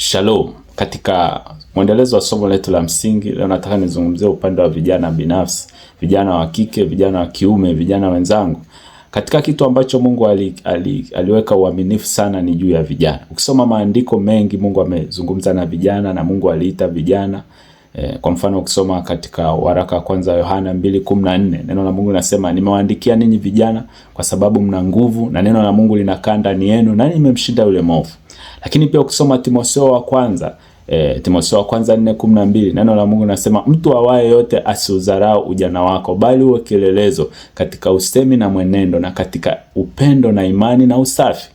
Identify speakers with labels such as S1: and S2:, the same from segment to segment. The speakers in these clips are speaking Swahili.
S1: Shalom. Katika mwendelezo wa somo letu la msingi, leo nataka nizungumzie upande wa vijana binafsi, vijana wa kike, vijana wa kiume, vijana wenzangu. Katika kitu ambacho Mungu aliweka uaminifu sana ni juu ya vijana. Ukisoma maandiko mengi, Mungu amezungumza na vijana na Mungu aliita vijana. Kwa mfano ukisoma katika waraka wa kwanza Yohana 2:14, neno la Mungu linasema, nimewaandikia ninyi vijana kwa sababu mna nguvu na neno la Mungu linakaa ndani yenu na mmemshinda yule mwovu. Lakini pia ukisoma Timotheo wa kwanza 4:12, neno la Mungu linasema, mtu awaye yote asiudharau ujana wako, bali uwe kielelezo katika usemi na mwenendo na katika upendo na imani na usafi.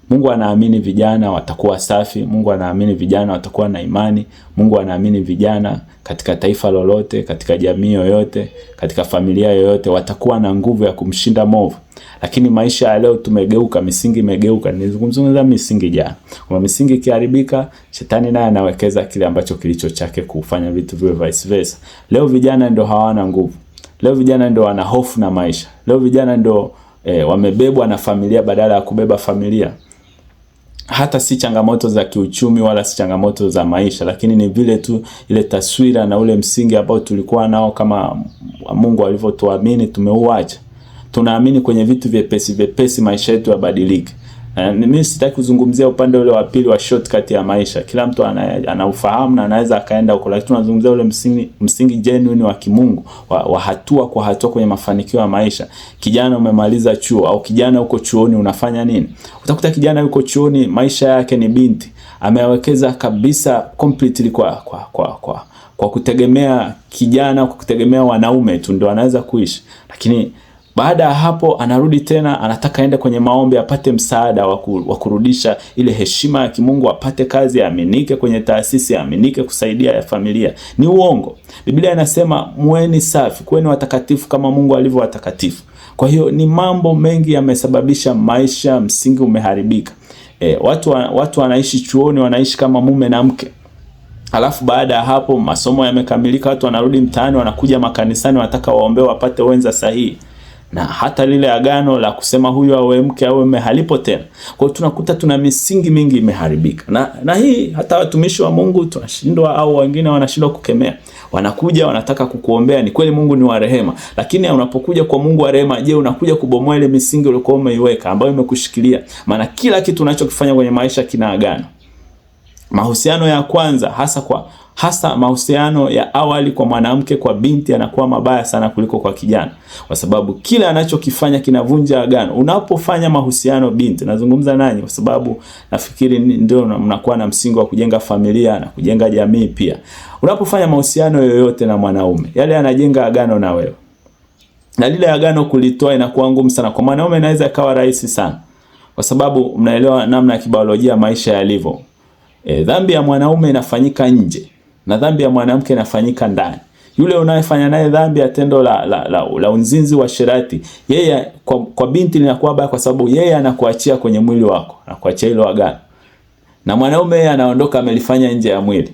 S1: Mungu anaamini vijana watakuwa safi, Mungu anaamini vijana watakuwa na imani, Mungu anaamini vijana katika taifa lolote, katika jamii yoyote, katika familia yoyote watakuwa na nguvu ya kumshinda mwovu. Lakini maisha ya leo tumegeuka, misingi imegeuka. Nilizungumza misingi jana. Kwa misingi ikiharibika, shetani naye anawekeza kile ambacho kilicho chake kufanya vitu viwe vice versa. Leo vijana ndio hawana nguvu. Leo vijana ndio wana hofu na maisha. Leo vijana ndio wamebebwa na familia badala ya kubeba familia. Hata si changamoto za kiuchumi wala si changamoto za maisha, lakini ni vile tu ile taswira na ule msingi ambao tulikuwa nao kama Mungu alivyotuamini tumeuacha. Tunaamini kwenye vitu vyepesi maisha yetu yabadilike. Mimi sitaki kuzungumzia upande ule wa pili wa shortcut ya maisha. Kila mtu anaufahamu na anaweza akaenda huko, lakini tunazungumzia ule msingi genuine wa kimungu wa hatua kwa hatua kwenye mafanikio ya maisha. Kijana umemaliza chuo au kijana uko chuoni unafanya nini? Utakuta kijana yuko chuoni, maisha yake ni binti. Amewekeza kabisa completely kwa kutegemea kijana, kwa kutegemea wanaume tu ndio anaweza kuishi. Lakini baada ya hapo anarudi tena, anataka aende kwenye maombi apate msaada wa kurudisha ile heshima ya kimungu, apate kazi, aminike kwenye taasisi, aminike kusaidia ya familia. Ni uongo. Biblia inasema muweni safi, kuweni watakatifu kama Mungu alivyo watakatifu. Kwa hiyo ni mambo mengi yamesababisha maisha, msingi umeharibika. Watu wanaishi chuoni, wanaishi kama mume na mke. Alafu baada ya hapo masomo yamekamilika, watu wanarudi mtaani, wanakuja makanisani, wanataka waombe wapate wenza sahihi. Na hata lile agano la kusema huyu awe mke au mume halipo tena. Kwa hiyo tunakuta tuna misingi mingi imeharibika. Na hii hata watumishi wa Mungu tunashindwa au wengine wanashindwa kukemea. Wanakuja wanataka kukuombea, ni kweli Mungu ni wa rehema, lakini unapokuja kwa Mungu wa rehema, je, unakuja kubomoa ile misingi uliyokuwa umeiweka ambayo imekushikilia? Maana kila kitu unachokifanya kwenye maisha kina agano. Mahusiano ya kwanza hasa mahusiano ya awali kwa mwanamke kwa binti yanakuwa mabaya sana kuliko kwa kijana, kwa sababu kila anachokifanya kinavunja agano. Unapofanya mahusiano binti, nazungumza nanyi kwa sababu nafikiri ndio mnakuwa na msingi wa kujenga familia na kujenga jamii pia. Unapofanya mahusiano yoyote na mwanaume, yale yanajenga agano na wewe. Na lile agano kulitoa inakuwa ngumu sana. Kwa mwanaume inaweza ikawa rahisi sana, kwa sababu mnaelewa namna ya kibiolojia maisha yalivyo. Dhambi ya mwanaume inafanyika nje na dhambi ya mwanamke inafanyika ndani. Yule unayefanya naye dhambi ya tendo la unzinzi wa sherati, yeye kwa binti linakuwa baya kwa sababu yeye anakuachia kwenye mwili wako, anakuachia hilo agano. Na mwanaume yeye anaondoka amelifanya nje ya mwili.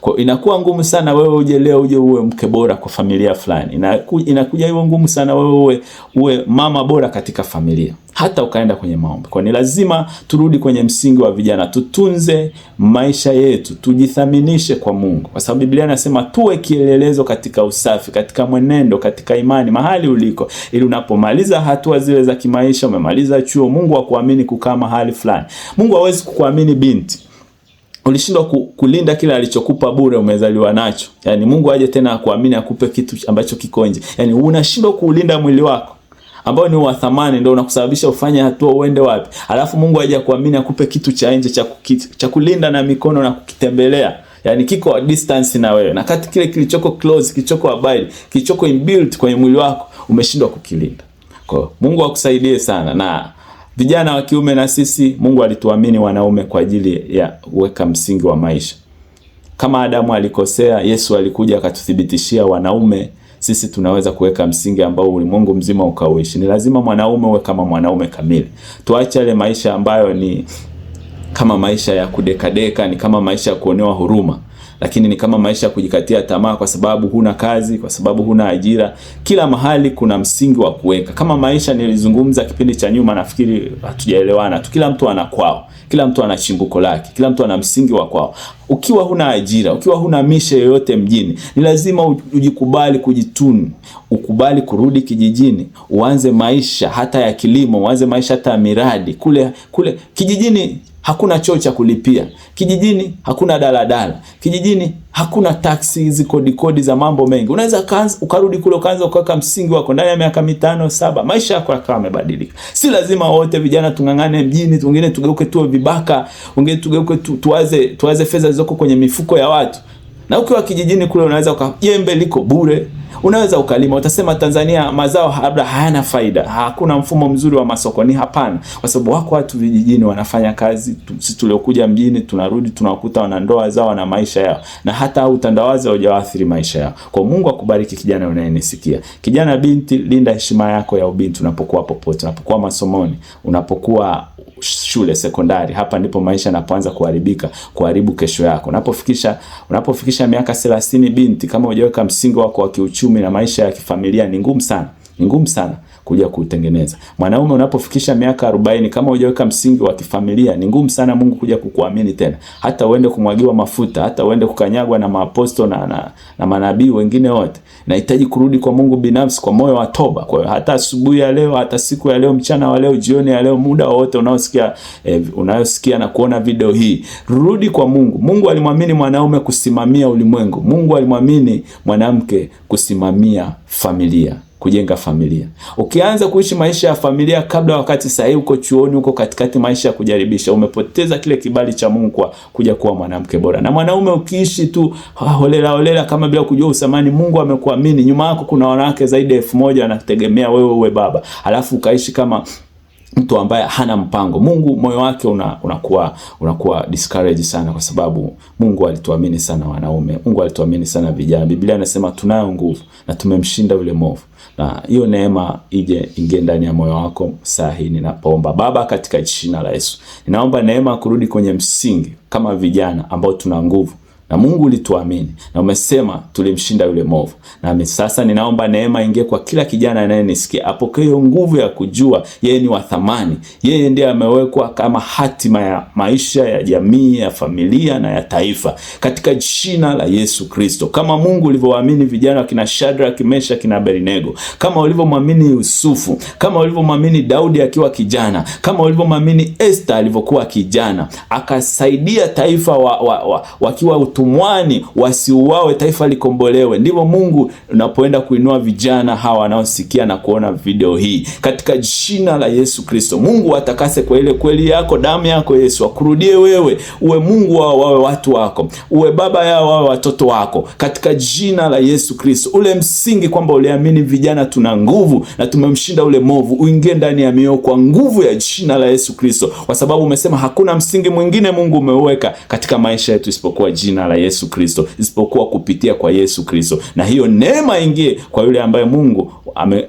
S1: Kwa inakuwa ngumu sana wewe uje uwe mke bora kwa familia fulani. Inakuja hiyo ngumu sana wewe uwe mama bora katika familia, hata ukaenda kwenye maombi. Kwa ni lazima turudi kwenye msingi wa vijana, tutunze maisha yetu, tujithaminishe kwa Mungu. Kwa sababu Biblia inasema tuwe kielelezo katika usafi, katika mwenendo, katika imani mahali uliko, ili unapomaliza hatua zile za kimaisha, umemaliza chuo, Mungu akuamini kukaa mahali fulani. Mungu hawezi kukuamini binti ulishindwa kulinda kile alichokupa bure umezaliwa nacho. Yani Mungu aje tena akuamini akupe kitu ambacho kiko nje. Yani unashindwa kuulinda mwili wako ambao ni wa thamani, ndio unakusababisha ufanye hatua uende wapi. Alafu Mungu aje akuamini akupe kitu cha nje cha kulinda na mikono na kukitembelea. Yani kiko distance na wewe. Na kati kile kilichoko close, kilichoko abide, kilichoko inbuilt kwenye mwili wako umeshindwa kukilinda. Kwa hiyo Mungu akusaidie sana. Na vijana wa kiume na sisi, Mungu alituamini wanaume kwa ajili ya kuweka msingi wa maisha. Kama Adamu alikosea, Yesu alikuja akatuthibitishia wanaume sisi tunaweza kuweka msingi ambao ulimwengu mzima ukauishi. Ni lazima mwanaume uwe kama mwanaume kamili. Tuache ile maisha ambayo ni kama maisha ya kudekadeka, ni kama maisha ya kuonewa huruma. lakini ni kama maisha ya kujikatia tamaa kwa sababu huna kazi, kwa sababu huna ajira. Kila mahali kuna msingi wa kuweka. Kama maisha nilizungumza kipindi cha nyuma, nafikiri hatujaelewana tu. Kila mtu ana kwao, kila mtu ana chimbuko lake, kila mtu ana msingi wa kwao. Ukiwa huna ajira, ukiwa huna mishe yoyote mjini, ni lazima ujikubali kujituni, ukubali kurudi kijijini, uanze maisha hata ya kilimo, uanze maisha hata ya miradi. Kule kijijini hakuna choo cha kulipia. Kijijini hakuna daladala. Kijijini hakuna taksi, hizi kodi za mambo mengi. Unaweza ukarudi kule ukaanza kuweka msingi wako, ndani ya miaka 5, 7 maisha yako yakawa yamebadilika. Si lazima wote vijana tungangane mjini, wengine tugeuke tuwe vibaka, wengine tugeuke tuwaze fedha zilizoko kwenye mifuko ya watu. Na ukiwa kijijini kule unaweza jembe liko bure, unaweza ukalima. Utasema Tanzania mazao labda hayana faida, hakuna mfumo mzuri wa masoko. Ni hapana, kwa sababu wako watu vijijini wanafanya kazi. Sisi tuliokuja mjini tunarudi tunawakuta wana ndoa zao na maisha yao, na hata utandawazi hujaathiri maisha yao. Kwa Mungu akubariki kijana unayenisikia. Kijana, binti, linda heshima yako ya ubinti unapokuwa popote, unapokuwa masomoni, unapokuwa shule sekondari. Hapa ndipo maisha yanapoanza kuharibu kesho yako. Unapofikisha miaka 30, binti, kama hujaweka msingi wako wa kiuchumi na maisha ya kifamilia, ni ngumu sana kuja kutengeneza. Mwanaume, unapofikisha miaka 40, kama hujaweka msingi wa kifamilia, ni ngumu sana Mungu kuja kukuamini tena. Hata uende kumwagiwa mafuta, hata uende kukanyagwa na maapostoli na manabii wengine wote, nahitaji kurudi kwa Mungu binafsi kwa moyo wa toba. Kwa hiyo hata asubuhi ya leo, hata siku ya leo, mchana wa leo, jioni ya leo, muda wote unayosikia na kuona video hii, rudi kwa Mungu. Mungu alimwamini mwanaume kusimamia ulimwengu. Mungu alimwamini mwanamke kusimamia familia, kujenga familia. Ukianza kuishi maisha ya familia kabla wakati sahihi, uko chuoni, uko katikati maisha ya kujaribisha, umepoteza kile kibali cha Mungu kwa kuja kuwa mwanamke bora. Na mwanaume ukiishi tu holela kama bila kujua usamani, Mungu amekuamini, nyuma yako kuna wanawake zaidi ya 1000 wanategemea wewe uwe baba, alafu ukaishi kama mtu ambaye hana mpango. Mungu moyo wake unakuwa discouraged sana, kwa sababu Mungu alituamini sana wanaume. Mungu alituamini sana vijana. Biblia inasema tunayo nguvu na tumemshinda yule mwovu. Na hiyo neema ingie ndani ya moyo wako saa hii ninapoomba. Baba, katika jina la Yesu, ninaomba neema kurudi kwenye msingi kama vijana ambao tuna nguvu. Na Mungu ulituamini na umesema tulimshinda yule mwovu. Na sasa ninaomba neema ingie kwa kila kijana anayenisikia, apokee nguvu ya kujua yeye ni wa thamani. Yeye ndiye amewekwa kama hatima ya maisha ya jamii, ya familia na ya taifa, katika jina la Yesu Kristo. Kama Mungu ulivyowaamini vijana kina Shadraka, Meshaki kina Abednego, kama ulivyomwamini Yusufu, kama ulivyomwamini Daudi akiwa kijana, kama ulivyomwamini Esther alivyokuwa kijana, akasaidia taifa wakiwa utumwani wasiuawe, taifa likombolewe. Ndivyo Mungu unapoenda kuinua vijana hawa wanaosikia na kuona video hii, katika jina la Yesu Kristo. Mungu atakase kwa ile kweli yako, damu yako Yesu, akurudie wewe, uwe Mungu wao, wawe watu wako, uwe baba yao, wawe watoto wako, katika jina la Yesu Kristo. Ule msingi kwamba uliamini vijana tuna nguvu na tumemshinda ule mwovu, uingie ndani ya mioyo kwa nguvu ya jina la Yesu Kristo, kwa sababu umesema hakuna msingi mwingine Mungu umeuweka katika maisha yetu isipokuwa jina la Yesu Kristo, isipokuwa kupitia kwa Yesu Kristo. Na hiyo neema ingie kwa yule ambaye Mungu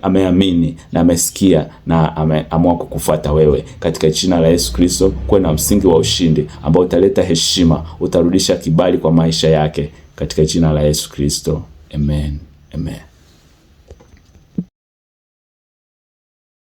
S1: ameamini na amesikia na ameamua kukufuata wewe, katika jina la Yesu Kristo. Kuwe na msingi wa ushindi ambao utaleta heshima, utarudisha kibali kwa maisha yake, katika jina la Yesu Kristo. Amen. Amen.